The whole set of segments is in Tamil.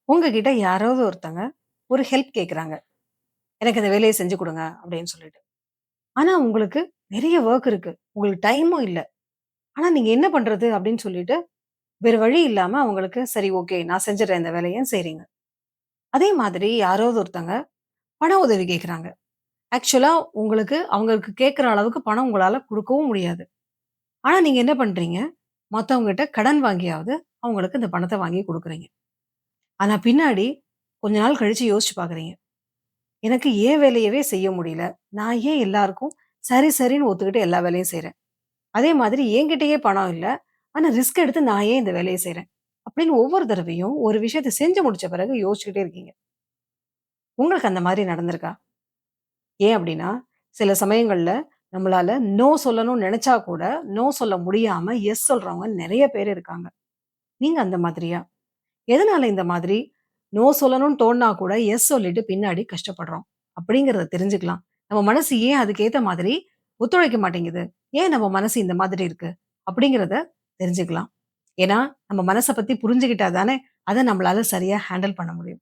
உங்ககிட்ட யாராவது ஒருத்தங்க ஒரு ஹெல்ப் கேட்குறாங்க. எனக்கு இந்த வேலைய செஞ்சு குடுங்க அப்படின்னு சொல்லிட்டு. ஆனா உங்களுக்கு நெறைய வொர்க் இருக்கு. உங்களுக்கு டைமும் இல்ல. ஆனா நீங்க என்ன பண்றது அப்படின்னு சொல்லிட்டு, வேற வழி இல்லாம அவங்களுக்கு சரி ஓகே நான் செஞ்சுடுறேன் இந்த வேலைய செய்றீங்க. அதே மாதிரி யாராவது ஒருத்தங்க பண உதவி கேட்குறாங்க. ஆக்சுவலா அவங்களுக்கு கேட்குற அளவுக்கு பணம் உங்களால குடுக்கவும் முடியாது. ஆனா நீங்க என்ன பண்றீங்க? மத்தவங்ககிட்ட கடன் வாங்கியாவது அவங்களுக்கு இந்த பணத்த வாங்கி குடுக்குறீங்க. ஆனா பின்னாடி கொஞ்ச நாள் கழிச்சு யோசிச்சு பார்க்குறீங்க. எனக்கு என் வேலையவே செய்ய முடியல. நான் ஏன் எல்லாருக்கும் சரி, சரின்னு ஒத்துக்கிட்டு எல்லா வேலையும் செய்றேன். அதே மாதிரி என்கிட்டயே பணம் இல்ல. ஆனா ரிஸ்க் எடுத்து நான் ஏன் இந்த வேலைய செய்றேன்? அப்படின்னு ஒவ்வொரு தடவையும் ஒரு விஷயத்த செஞ்சு முடிச்ச பிறகு யோசிச்சுக்கிட்டே இருக்கீங்க. உங்களுக்கு அந்த மாரி நடந்திருக்கா? ஏன் அப்படின்னா, சில சமயங்கள்ல நம்மளால நோ சொல்லணும்னு நெனச்சா கூட, நோ சொல்ல முடியாம எஸ் சொல்றவங்க நெறைய பேர் இருக்காங்க. நீங்க அந்த மாதிரியா? எதனால இந்த மாதிரி நோ சொல்லணும்னு தோணுனா கூட எஸ் சொல்லிட்டு பின்னாடி கஷ்டப்படுறோம்? அப்படிங்கிறத தெரிஞ்சுக்கலாம். நம்ம மனசு ஏன் அதுக்கு ஏத்த மாதிரி ஒத்துழைக்க மாட்டேங்குது? ஏன் நம்ம மனசு இந்த மாதிரி இருக்கு? அப்படிங்கிறத தெரிஞ்சுக்கலாம். ஏன்னா, நம்ம மனச பத்தி புரிஞ்சுகிட்டா தானே, அத நம்மளால சரியா ஹேண்டில் பண்ண முடியும்.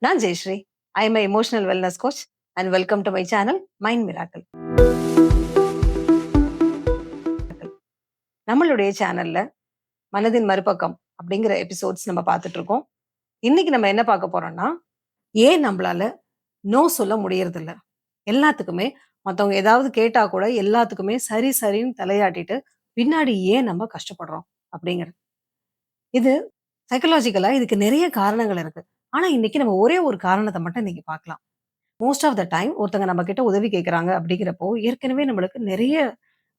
நான் Jayashree. I am a emotional wellness coach and welcome to my channel mind miracle. நம்மளுடைய சேனல்ல மனதின் மறுபக்கம் அப்படிங்கிற எபிசோட்ஸ் நம்ம பார்த்துட்டு இருக்கோம். இன்னைக்கு நம்ம என்ன பார்க்க போறோம்னா, ஏன் நம்மளால நோ சொல்ல முடியறதில்ல? எல்லாத்துக்குமே மத்தவங்க ஏதாவது கேட்டா கூட எல்லாத்துக்குமே சரி, சரின்னு தலையாட்டிட்டு, பின்னாடி ஏன் நம்ம கஷ்டப்படுறோம்? அப்படிங்கிறது. இது சைக்காலஜிக்கலா இதுக்கு நெறைய காரணங்கள் இருக்கு. ஆனா, இன்னைக்கு நம்ம ஒரே ஒரு காரணத்த மட்டும் இன்னைக்கு பார்க்கலாம். மோஸ்ட் ஆஃப் த டைம் ஒருத்தங்க நம்ம கிட்ட உதவி கேட்கறாங்க அப்படிங்கிறப்போ, ஏற்கனவே நம்மளுக்கு நெறைய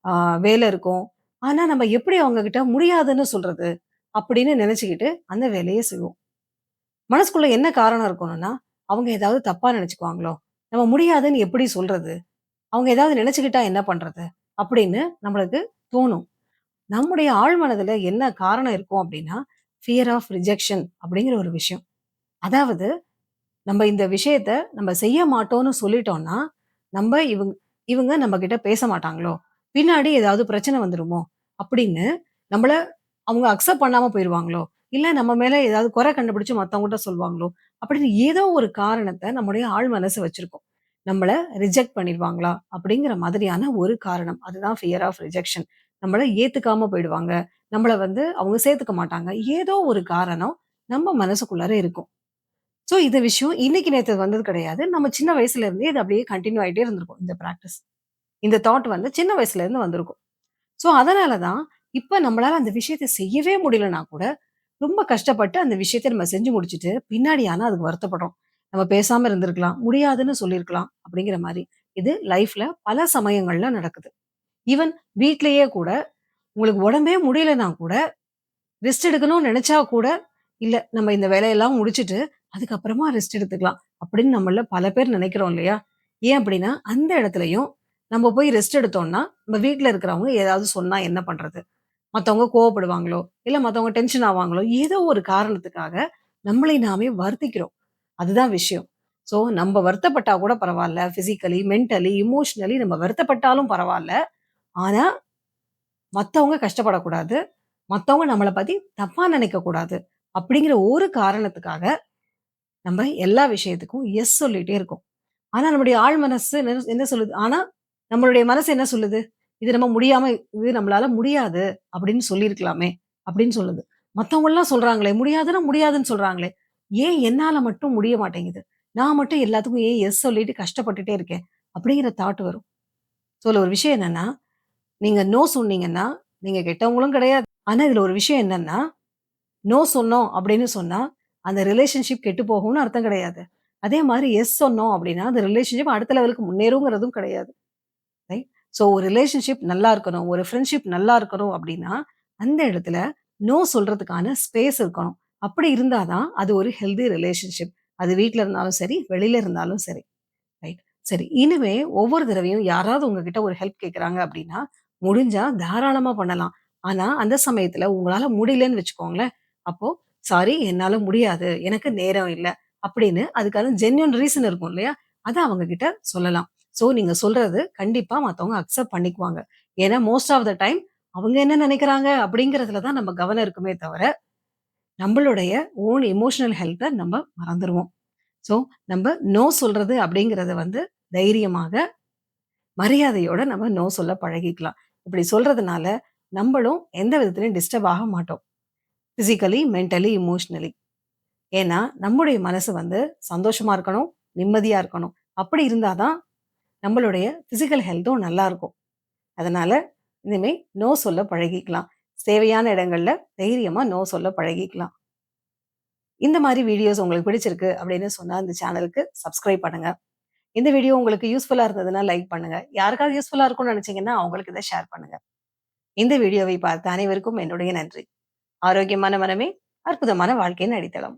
ஆ வேலை இருக்கும். ஆனா, நம்ம எப்படி அவங்க கிட்ட முடியாதுன்னு சொல்றது? அப்படின்னு நெனச்சுக்கிட்டு அந்த வேலைய செய்வோம். மனசுக்குள்ள என்ன காரணம் இருக்கணும்னா, அவங்க ஏதாவது தப்பா நெனச்சுக்குவாங்களோ? நம்ம முடியாதுன்னு எப்படி சொல்றது? அவங்க ஏதாவது நினைச்சுக்கிட்டா என்ன பண்றது? அப்படின்னு நம்மளுக்கு தோணும். நம்முடைய ஆழ் மனதுல என்ன காரணம் இருக்கும் அப்படின்னா, ஃபியர் ஆஃப் ரிஜெக்ஷன் அப்படிங்கிற ஒரு விஷயம். அதாவது நம்ம இந்த விஷயத்த நம்ம செய்ய மாட்டோம்னு சொல்லிட்டோம்னா, நம்ப இவங்க இவங்க நம்ம கிட்ட பேச மாட்டாங்களோ? பின்னாடி ஏதாவது பிரச்சனை வந்துருமோ? அப்படின்னு நம்மள அவங்க அக்செப்ட் பண்ணாம போயிருவாங்களோ? இல்ல நம்ம மேல ஏதாவது குறை கண்டுபிடிச்சு மத்தவங்ககிட்ட சொல்லுவாங்களோ? அப்படின்னு ஏதோ ஒரு காரணத்த நம்முடைய ஆழ் மனசு வச்சிருக்கும். நம்மள ரிஜெக்ட் பண்ணிருவாங்களா? அப்படிங்கிற மாதிரியான ஒரு காரணம். அதுதான் ஃபியர் ஆஃப் ரிஜெக்ஷன். நம்மள ஏத்துக்காம போயிடுவாங்க. நம்மள வந்து அவங்க சேர்த்துக்க மாட்டாங்க. ஏதோ ஒரு காரணம் நம்ம மனசுக்குள்ளார இருக்கும். சோ, இந்த விஷயம் இன்னைக்கு நேத்து வந்தது கிடையாது. நம்ம சின்ன வயசுல இருந்தே இது அப்படியே கன்டின்யூ ஆயிட்டே இருந்திருக்கும் இந்த பிராக்டிஸ். இந்த தாட் வந்து சின்ன வயசுல இருந்து வந்திருக்கும். சோ, அதனால தான் இப்ப நம்மளால அந்த விஷயத்த செய்யவே முடியலன்னா கூட, ரொம்ப கஷ்டப்பட்டு அந்த விஷயத்த நம்ம செஞ்சு முடிச்சுட்டு, பின்னாடி ஆனா அதுக்கு வருத்தப்படுறோம். நம்ம பேசாம இருந்திருக்கலாம், முடியாதுன்னு சொல்லியிருக்கலாம் அப்படிங்கிற மாரி. இது லைஃப்ல பல சமயங்கள்ல நடக்குது. ஈவன் வீட்லயே கூட உங்களுக்கு உடம்பே முடியலன்னா கூட ரெஸ்ட் எடுக்கணும்னு நெனச்சா கூட, இல்ல நம்ம இந்த வேலையெல்லாம் முடிச்சுட்டு, அதுக்கப்புறமா ரெஸ்ட் எடுத்துக்கலாம். அப்படின்னு நம்மள்ல பல பேர் நெனைக்கிறோம் இல்லையா? ஏன் அப்படின்னா, அந்த இடத்துலயும் நம்ம போய் ரெஸ்ட் எடுத்தோம்னா, நம்ம வீட்ல இருக்கிறவங்க ஏதாவது சொன்னா என்ன பண்றது? மத்தவங்க கோவப்படுவாங்களோ, இல்ல மத்தவங்க டென்ஷன் ஆவாங்களோ, ஏதோ ஒரு காரணத்துக்காக நம்மளை நாமே வருத்திக்கிறோம். அதுதான் விஷயம். ஸோ நம்ப வருத்தப்பட்டா கூட பரவால்ல. பிசிக்கலி, மென்டலி, எமோஷனலி நம்ம வருத்தப்பட்டாலும் பரவால்ல. ஆனா, மத்தவங்க கஷ்டப்படக்கூடாது. மத்தவங்க நம்மள பத்தி தப்பா நினைக்கக் கூடாது. அப்படிங்கிற ஒரு காரணத்துக்காக, நம்ம எல்லா விஷயத்துக்கும் எஸ் சொல்லிட்டே இருக்கோம். ஆனா, நம்முடைய ஆழ் மனசு என்ன என்ன சொல்லுது? ஆனா, நம்மளுடைய மனசு என்ன சொல்லுது? இது நம்ம முடியாம இது நம்மளால முடியாது அப்படின்னு சொல்லியிருக்கலாமே! அப்படின்னு சொல்லுது. மத்தவங்கலாம் சொல்றாங்களே, முடியாதுன்னா முடியாதுன்னு சொல்றாங்களே! ஏன் என்னால மட்டும் முடிய மாட்டேங்குது? நான் மட்டும் எல்லாத்துக்கும் ஏன் எஸ் சொல்லிட்டு கஷ்டப்பட்டுட்டே இருக்கேன்? அப்படிங்கிற தாட் வரும். ஸோ, இதுல ஒரு விஷயம் என்னன்னா, நீங்க நோ சொன்னீங்கன்னா, நீங்க கெட்டவங்களும் கிடையாது. ஆனா, இதுல ஒரு விஷயம் என்னன்னா, நோ சொன்னோம் அப்படின்னு சொன்னா, அந்த ரிலேஷன்ஷிப் கெட்டு போகும்னு அர்த்தம் கிடையாது. அதே மாரி எஸ் சொன்னோம் அப்படின்னா, அந்த ரிலேஷன்ஷிப் அடுத்த லெவலுக்கு முன்னேறுங்கிறதும் கிடையாது. ரைட்? ஸோ ஒரு ரிலேஷன்ஷிப் நல்லா இருக்கணும், ஒரு ஃப்ரெண்ட்ஷிப் நல்லா இருக்கணும் அப்படின்னா, அந்த இடத்துல நோ சொல்றதுக்கான ஸ்பேஸ் இருக்கணும். அப்படி இருந்தா தான் அது ஒரு ஹெல்தி ரிலேஷன்ஷிப். அது வீட்ல இருந்தாலும் சரி, வெளியில இருந்தாலும் சரி. ரைட். சரி. இனிமே ஒவ்வொரு தடவையும் யாராவது உங்ககிட்ட ஒரு ஹெல்ப் கேட்குறாங்க அப்படின்னா, முடிஞ்சா தாராளமா பண்ணலாம். ஆனா, அந்த சமயத்துல உங்களால முடியலன்னு வச்சுக்கோங்களேன். அப்போ, "சாரி என்னால முடியாது. எனக்கு நேரம் இல்ல." அப்படின்னு அதுக்கான ஜென்யூன் ரீசன் இருக்கும் இல்லையா? அத அவங்க கிட்ட சொல்லலாம். ஸோ, நீங்க சொல்றது கண்டிப்பா மத்தவங்க அக்செப்ட் பண்ணிக்குவாங்க. ஏன்னா, மோஸ்ட் ஆஃப் த டைம் அவங்க என்ன நினைக்கிறாங்க அப்படிங்கிறதுல தான் நம்ம கவனம் இருக்குமே தவிர, நம்மளுடைய ஓன் எமோஷனல் ஹெல்த்த நம்ம மறந்துருவோம். ஸோ, நம்ம நோ சொல்றது அப்படிங்கிறத வந்து தைரியமாக, மரியாதையோட நம்ம நோ சொல்ல பழகிக்கலாம். இப்படி சொல்றதுனால நம்பளும் எந்த விதத்திலயும் டிஸ்டர்ப் ஆக மாட்டோம். Physically, mentally, emotionally. ஏன்னா, நம்முடைய மனசு வந்து சந்தோஷமா இருக்கணும், நிம்மதியா இருக்கணும். அப்படி இருந்தா தான் நம்மளுடைய பிசிக்கல் ஹெல்த்தும் நல்லா இருக்கும். அதனால இனிமே நோ சொல்ல பழகிக்கலாம். தேவையான இடங்கள்ல தைரியமா நோ சொல்ல பழகிக்கலாம். இந்த மாரி வீடியோஸ் உங்களுக்கு பிடிச்சிருக்கு அப்படின்னு சொன்னா, இந்த சேனலுக்கு சப்ஸ்கிரைப் பண்ணுங்க. இந்த வீடியோ உங்களுக்கு யூஸ்ஃபுல்லா இருந்ததுன்னா லைக் பண்ணுங்க. யாருக்காவது யூஸ்ஃபுல்லா இருக்கும்னு நினைச்சீங்கன்னா, அவங்களுக்கு இத ஷேர் பண்ணுங்க. இந்த வீடியோவை பார்த்த அனைவருக்கும் என்னுடைய நன்றி. ஆரோக்கியமான மனமே அற்புதமான வாழ்க்கையின் அடித்தளம்.